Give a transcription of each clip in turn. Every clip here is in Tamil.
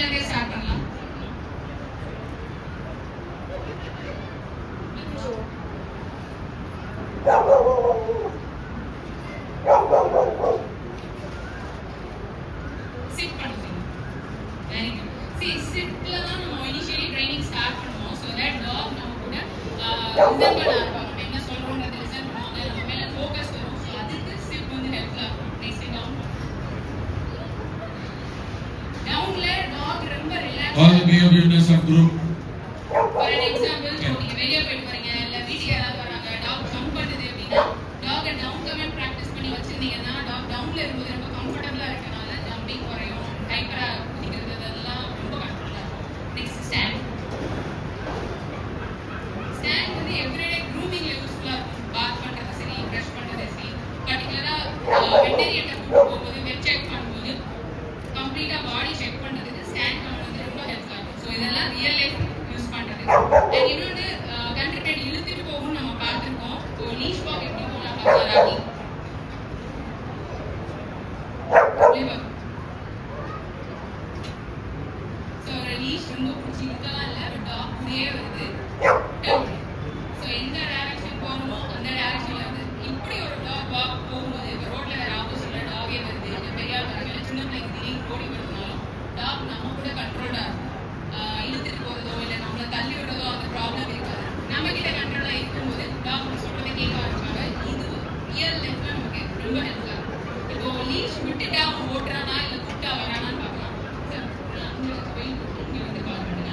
இருந்தே ஸ்டார்ட் பண்ணலாம். சிட் பண்ணுங்க. Very good. See, சிட்ல தான் நம்ம இனிஷியலி ட்ரைனிங் ஸ்டார்ட் பண்ணுவோம். So that dog நம்ம கூட லிசன் பண்ண ஆரம்பிப்பாங்க. நம்ம என்ன சொல்றோம்ன்றது லிசன் பண்ணுவாங்க. நம்ம மேல ஃபோக்கஸ் வரும். So அதுக்கு சிட் வந்து ஹெல்ப்ஃபுல்லா இருக்கும். Next down. டவுன்ல டாக் ரொம்ப relax. All the behaviors of group. For an example, நீங்க வெளிய போயிட்டு வரீங்க இல்ல வீட்டுக்கு யாராவது வராங்க, டாக் ஜம்ப் பண்ணுது அப்படின்னா டாக் டவுன் கமெண்ட் பிராக்டிஸ் பண்ணி வச்சிருந்தீங்கன்னா டாக் டவுன்ல இருக்கும்போது ரொம்ப கம்ஃபர்ட்டபிளா இருக்கனால ஜம்பிங் குறையும், ஹைப்பரா குதிக்கிறது அதெல்லாம் ரொம்ப கண்ட்ரோலா இருக்கும். Next stand. ஸ்டாண்ட் வந்து எவ்ரிடே க்ரூமிங்ல யூஸ்ஃபுல்லா இருக்கும். பாத் பண்றது சரி, பிரஷ் பண்றது சரி, பர்టిక్యులரா வெட்டரியன்ட்ட கூட்டிட்டு போகும்போது வெட் செக் பண்ணும்போது கம்ப்ளீட்டா பாடி செக் பண்றதுக்கு ஸ்டாண்ட் வந்து ரொம்ப ஹெல்ப்ஃபுல்லா இருக்கும். ஸோ இதெல்லாம் ரியல் லைஃப் யூஸ் பண்றது. அண்ட் இன்னொன்று கண்ட்ரிபியூட் இழுத்துட்டு போகும்னு நம்ம பார்த்துருக்கோம். ஸோ லீஷ் வாக் எப்படி போகலாம் பார்க்கலாம். ஸோ ஒரு லீஷ் ரொம்ப பிடிச்சி இழுக்கலாம் இல்லை, ஒரு டாக் கூடயே வருது. ஸோ எந்த டைரக்ஷன் போகணுமோ அந்த டைரக்ஷன்ல வந்து இப்படி ஒரு டாக் வாக் போகும்போது இப்போ ரோட்ல வேற ஆப்போசிட்ல டாகே வருது, இல்லை பெரிய ஆள் சின்ன பிள்ளைங்க திடீர்னு ஓடி வருதுனாலும் டாக் நம்ம கூட கண்ட்ரோலா இருக்கும். இழுத்துட்டு போறதோ இல்லை நம்மளை தள்ளி விடுறதோ அந்த ப்ராப்ளம் இருக்காது. நம்ம கிட்ட கண்ட்ரோலா இருக்கும்போது டாக் சொல்றதை கேட்க ஆரம்பிச்சாங்க. இது ரியல் லைஃப்ல நமக்கு ரொம்ப ஹெல்ப்ஃபுல்லா இருக்கும். இப்போ லீஷ் விட்டுட்டு அவன் ஓட்டுறானா இல்லை கூட்டா வரானான்னு பார்க்கலாம். அங்கே போய் இங்கே வந்து கால் பண்ணுங்க.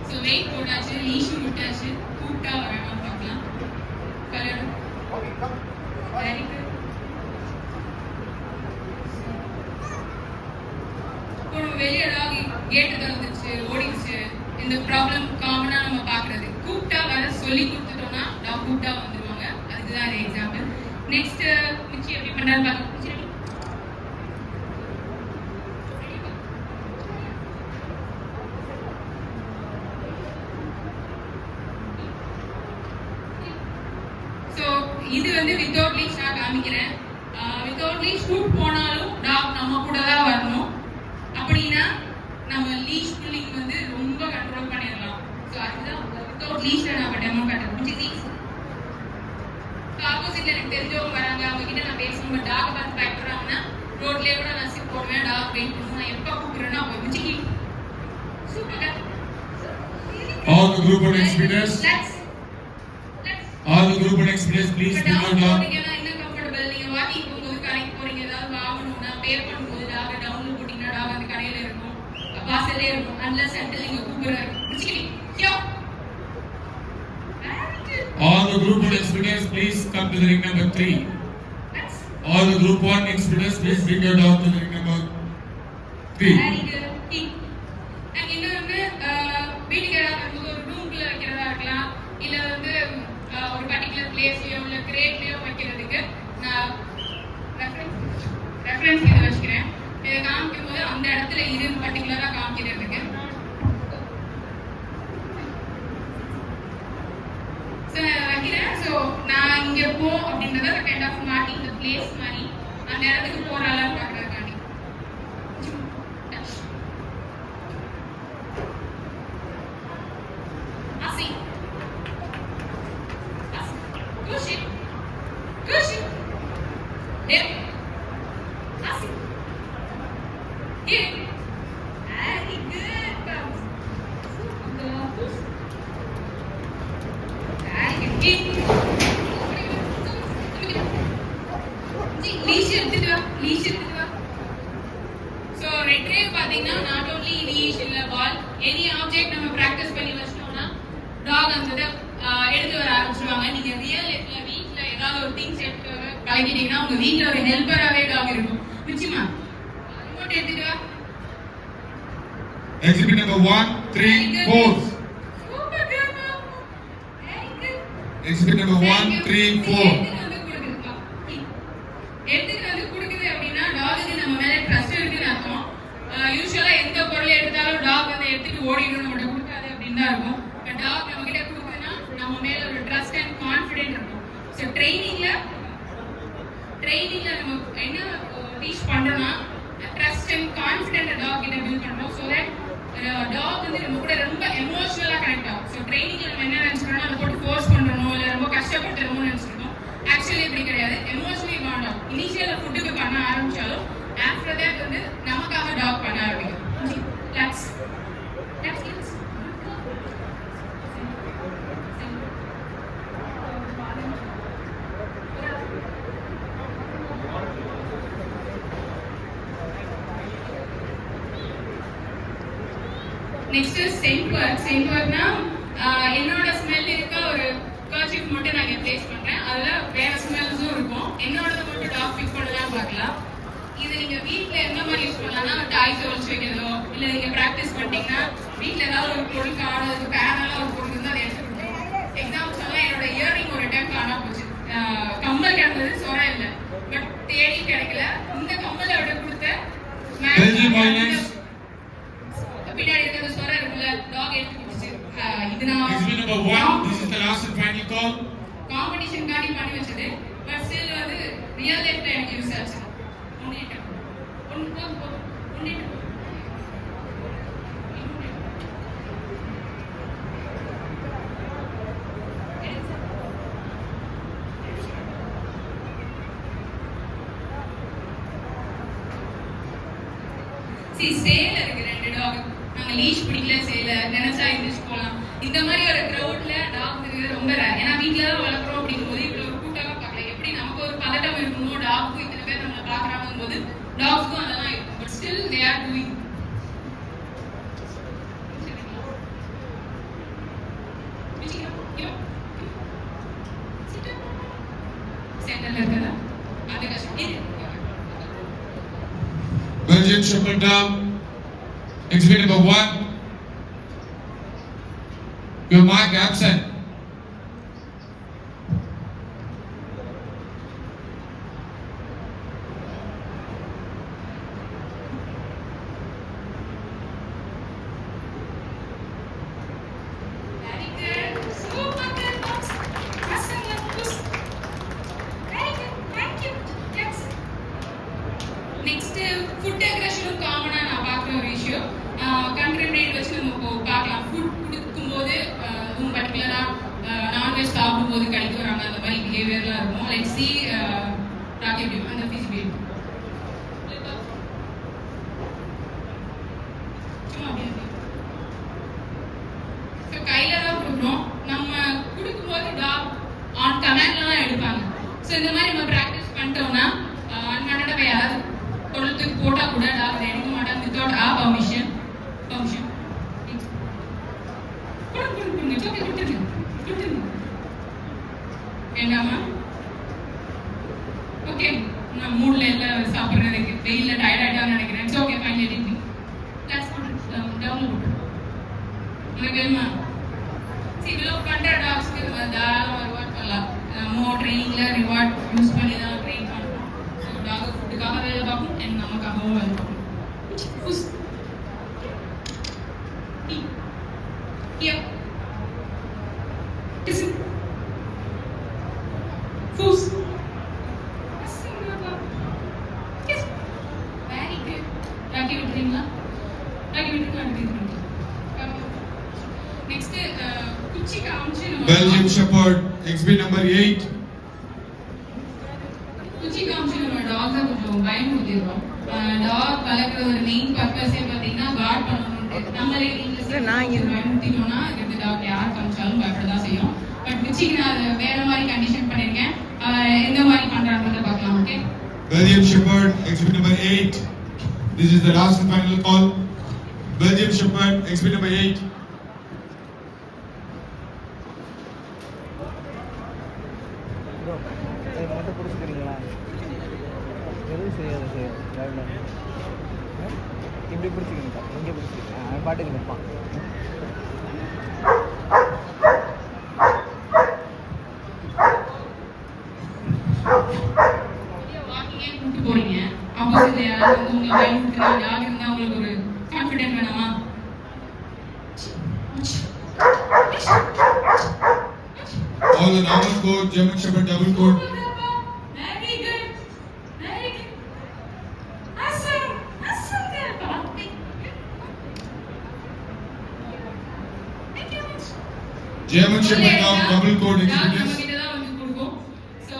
ஸோ வெயிட் போட்டாச்சு, லீஷும் விட்டாச்சு, கூட்டா வரானான்னு பார்க்கலாம். Colour very good. இப்போ நம்ம வெளியே டாக் கேட்டு திறந்துச்சு ஓடிடுச்சு, இந்த ப்ராப்ளம் காமனா நம்ம பார்க்கறது. கூப்பிட்டா வர சொல்லி கொடுத்துட்டோம்னா டாக் கூப்பிட்டா வந்துடுவாங்க. அதுதான் ஒரு எக்ஸாம்பிள். நெக்ஸ்ட் மிச்சி எப்படி பண்றான்னு பார்க்கலாம். மிச்சி ready? ஸோ இது வந்து வித்தவுட் லீஷ் நான் காமிக்கிறேன். வித்தவுட் லீஷ் ஷூட் போனாலும் டாக் நம்ம கூட தான் வரணும். அப்படின்னா நம்ம லீஷ் புல்லிங் வந்து ரொம்ப கண்ட்ரோல் பண்ணிடலாம். ஸோ அதுதான் வித்தவுட் லீஷ்ல நம்ம டெமோ காட்டுறோம். Which is easy. ஆப்போசிட்ல எனக்கு தெரிஞ்சவங்க வராங்க, அவங்க கிட்ட நான் பேசணும், டாக் பார்த்து பயப்படுறாங்கன்னா ரோட்லயே கூட நான் சிப் போடுவேன். டாக் வெயிட் பண்ணுவேன். நான் எப்போ கூப்பிடுறேன்னா அவங்க விச்சிக்கி super. All the group and experience. All the group and experience, please bring your dog. என்ன கம்ஃபர்டபிள். நீங்க வாக்கிங் போகும்போது கடைக்கு போறீங்க, ஏதாவது வாங்கணும்னா பே பண்ணும்போது டாக் டவுன்ல போட்டீங்கன்னா டாக் அந்த கடையில இருக்கும், வாசல்லே இருக்கும். அன்லெஸ் அன்டில் நீங்க கூப்பிடுறாரு விச்சிக்கி யோ. All the group and experience, please come to the ring number 3. All the group 1 experience, please bring your dog to the ring number 3. Very good. And இன்னொன்று வீட்டுக்கு ஏதாவது ஒரு ரூம்குள்ள வைக்கிறதா இருக்கலாம், இல்லை வந்து ஒரு பர்டிகுலர் பிளேஸ்லயோ இல்லை கிரேட்லயோ வைக்கிறதுக்கு நான் ரெஃபரன்ஸ் இதை வச்சுக்கிறேன். இதை காமிக்கும் போது அந்த இடத்துல இது பர்டிகுலரா காமிக்கிறதுக்கு வைக்கிறேன். ஸோ நான் இங்க போ அப்படின்றத kind of marking the place மாதிரி அந்த இடத்துக்கு போறாளான்னு பார்க்கறதுக்காண்டி. So retrieve பாத்தீங்கன்னா not only leash இல்ல ball any object நம்ம பிராக்டிஸ் பண்ணி வச்சோம்னா டாக் அந்த எடுத்து வர ஆரம்பிச்சுவாங்க. நீங்க ரியல் லைஃப்ல வீட்ல ஏதாவது ஒரு திங்ஸ் எடுத்து பழகிட்டீங்கன்னா உங்க வீட்ல ஒரு ஹெல்ப்பராவே டாக் இருக்கும். நிச்சயமா ரிமோட் எடுத்துட்டு வா. Exhibit number 1, 3, 4. Super good. Very good. Exhibit number 1, 3, 4. எடுத்துட்டு வந்து கொடுக்குது அப்படின்னா டாகுக்கு நம்ம மேல ட்ரஸ்ட் இருக்குன்னு அர்த்தம். யூசுவலா எந்த பொருளை எடுத்தாலும் டாக் வந்து எடுத்துட்டு ஓடிடும், நம்மகிட்ட கொடுக்காது அப்படின்னு தான் இருக்கும். டாக் நம்ம கிட்ட கொடுக்குதுன்னா நம்ம மேல ஸோ ட்ரைனிங்ல நம்ம என்ன டீச் பண்றோம்னா ட்ரஸ்ட் அண்ட் கான்ஃபிடென்ட் டாக் கிட்ட பில்ட் பண்றோம். ஸோ தட் டாக் வந்து நம்ம கூட ரொம்ப எமோஷனலா கனெக்ட் ஆகும். ஸோ ட்ரைனிங்ல நம்ம என்ன நினைச்சிருக்கோம், அதை போட்டு ஃபோர்ஸ் பண்றோமோ இல்லை ரொம்ப கஷ்டப்பட்டுறோமோ நினைச்சிருக்கோம். ஆக்சுவலி இப்படி கிடையாது. எமோஷனலி பாண்ட் ஆகும். இனிஷியல் ஃபுட்டுக்கு பண்ண ஆரம்பிச்சாலும் ஆஃப்டர் தட் வந்து நமக்காக டாக் பண்ண ஆரம்பிக்கும். Let's. நெக்ஸ்ட் சென்ட் ஒர்க்னா என்னோட ஸ்மெல் இருக்க ஒரு கர்ச்சீஃப் மட்டும் நான் ப்ளேஸ் பண்றேன். அதுல வேற ஸ்மெல்ஸும் இருக்கும். என்னோடத மட்டும் டாக் பிக் பண்ணலாம் பார்க்கலாம். இது நீங்க வீட்ல என்ன மாதிரி யூஸ் பண்ணலாம்னா டாய்ஸ் ஒழிச்சு வைக்கிறதோ இல்ல நீங்க பிராக்டிஸ் பண்ணிட்டீங்கன்னா வீட்ல ஏதாவது ஒரு பொருள் காணும், அதுக்கு பேனலா ஒரு பொருள் இருந்தா அதை எடுத்து கொடுக்கணும். எக்ஸாம்பிள் சொன்னா என்னோட இயரிங் ஒரு டைம் காணா போச்சு. கம்மல் கிடந்தது சொர இல்லை, பட் தேடி கிடைக்கல. இந்த கம்மலை விட கொடுத்த பின்னாடி இருக்கிற சொர இருக்குல்ல, டாக் எடுத்து கொடுத்துச்சு. இது நான் காம்படிஷன் காண்டி பண்ணி வச்சது. பட் ஸ்டில் வந்து ரியல் லைஃப்ல எனக்கு யூஸ் ஆச்சு. சேல இருக்கு 2 டாக். நாங்க லீஷ் பிடிக்கல, சேல நினைச்சா இருந்துச்சு போலாம். இந்த மாதிரி ஒரு கிரவுட்ல டாக் இருக்குது ரொம்ப ரேர். ஏன்னா வீட்டுல தான் வளர்க்குறோம் அப்படிங்கும்போது இவ்வளவு ஒரு கூட்டாக பார்க்கல. எப்படி நமக்கு ஒரு பதட்டம் இருக்குமோ டாக்கும் இத்தனை பேர் நம்மளை பாக்குறாங்க போது டாக்ஸ்க்கும் அதெல்லாம் இருக்கும். But still they are doing. சென்டர்ல இருக்கதா அது கஷ்டம். Belgian Shepherd Dog, exhibit number 1. Your mic absent. Very good. Super good. Awesome. Very good. Thank you. Yes. Next food அக்ரஷனும் காமனா நான் பார்க்குற ஒரு விஷயம். கண்ட்ரி பிரீட் வச்சு நம்ம பார்க்கலாம். ஃபுட் கொடுக்கும்போது அதுவும் பர்டிகுலராக நான்வெஜ் சாப்பிடும்போது கடிக்க வராங்க, அந்த மாதிரி பிஹேவியர்லாம் இருக்கும். லைக் சி ராக்கெட் அந்த ஃபிஷ் பீட் சும்மா அப்படி ஸோ கையில் தான் கொடுக்குறோம். நம்ம கொடுக்கும்போது டாக் ஆன் கமாண்ட்ல தான் எடுப்பாங்க. ஸோ இந்த மாதிரி நம்ம ப்ராக்டிஸ் பண்ணிட்டோம்னா அன்வான்டடாக யாராவது பொருள் தூக்கி போட்டா கூட டாக் எடுக்க மாட்டாங்க வித்தவுட் ஆ பர்மிஷன். வேண்டாமா? ஓகே, நான் மூட்ல எல்லாம் சாப்பிட்றதுக்கு வெயில்ல டயர்ட் ஆகிட்டான்னு நினைக்கிறேன். Okay fine, let it be. Class போட்டு டவுன்ல போட்டு உனக்கு வேணுமா? இவ்வளோ பண்ணுற டாக்ஸ்க்கு தாராளமாக ரிவார்ட் பண்ணலாம். மோர் ட்ரைனிங்ல ரிவார்ட் யூஸ் பண்ணி தான் ட்ரெயின் பண்ணுறோம். ஸோ டாக் ஃபுட்டுக்காக வேலை பார்க்கும் அண்ட் நமக்காகவும் வேலை பார்க்கும். Here. Listen. Foos. Yes. Very good. Raki விட்டுறீங்களா? Raki விட்டுட்டு அடுத்து. Next, குச்சி காமிச்சு Belgian Shepherd, exhibit number 8. குச்சி காமிச்சு நம்ம டாக்ஸை கொஞ்சம் பயமுறுத்திடுறோம். டாக் வளர்க்குற ஒரு மெயின் பர்பஸே பார்த்தீங்கன்னா கார்ட் பண்ணணும். நம்மளே பயமுறுத்திட்டோம்னா இந்த டாக் யார் காமிச்சாலும் பயப்படதான் செய்யும். பட் குச்சிக்கு நான் அதை வேற மாதிரி கண்டிஷன் பண்ணியிருக்கேன். எந்த மாதிரி பண்றாங்கன்னு பார்க்கலாம். Okay, Belgian Shepherd, exhibit number 8. This is the last and final call. Belgian Shepherd, exhibit number 8. மட்டும் பிடிச்சிக்கிறீங்களா? எதுவும் செய்யாது. இப்படி பிடிச்சிக்கிறீங்க, எங்கே பிடிச்சிக்கிறீங்க? அவன் பாட்டுக்கு நிற்பான். வாக்கிங்கே கூட்டு போறீங்க, ஆப்போசிட்ல யாராவது வந்து உங்களை பயமுறுத்துறா டாக் இருந்தா உங்களுக்கு ஒரு கான்ஃபிடென்ட் வேணாமா? All the normal coat, German Shepherd double coat. Very good. Very good. Awesome. Awesome girl, puppy. Thank you much. German Shepherd dog double coat நம்ம exhibitors. கிட்ட தான் வந்து கொடுப்போம். So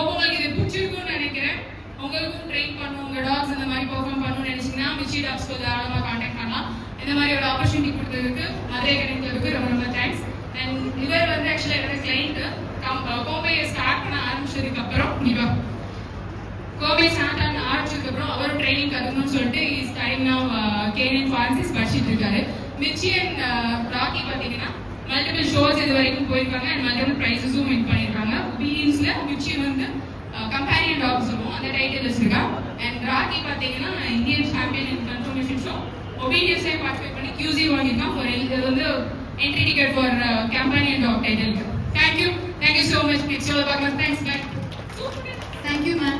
உங்களுக்கு இது பிடிச்சிருக்கும்னு நினைக்கிறேன். உங்களுக்கும் ட்ரெயின் பண்ணணும், உங்க டாக்ஸ் இந்த மாதிரி பெர்ஃபார்ம் பண்ணணும்னு நினைச்சீங்கன்னா மிச்சி டாக்ஸ்க்கு தாராளமாக காண்டாக்ட் பண்ணலாம். இந்த மாதிரி ஒரு ஆப்பர்ச்சுனிட்டி கொடுத்ததுக்கு மதுரை கிடைத்ததுக்கு ரொம்ப ரொம்ப தேங்க்ஸ். அண்ட் இவர் வந்து ஆக்சுவலாக என்னோட கிளைண்ட் கோம்பையை ஸ்டார்ட் பண்ண ஆரம்பிச்சதுக்கு அப்புறம் கோபை ஸ்டார்ட் பண்ண ஆரம்பிச்சதுக்கு அப்புறம் அவரும் ட்ரைனிங் கற்றுக்கணும்னு சொல்லிட்டு is time now canine pharmacist படிச்சுட்டு இருக்காரு. மிச்சி அண்ட் ராக்கி பார்த்தீங்கன்னா மல்டிபிள் ஷோஸ் இது வரைக்கும் போயிருக்காங்க அண்ட் மல்டிபிள் ப்ரைஸஸும் வின் பண்ணியிருக்காங்க. ஒபீனியன்ஸ்ல மிச்சி வந்து கம்பேனியன் டாக் சொல்லுவோம், அந்த டைட்டில் வச்சிருக்கா. அண்ட் ராக்கி பார்த்தீங்கன்னா Indian champion in conformation show ஒபீனியன்ஸே பார்ட்டிசிபேட் பண்ணி QC வாங்கியிருக்கான். ஒரு இது வந்து entry ticket for companion dog டைட்டிலுக்கு. Thank you so much. நெக்ஸ்ட் பார்க்கலாம். Thanks. Bye. Thank you, ma'am.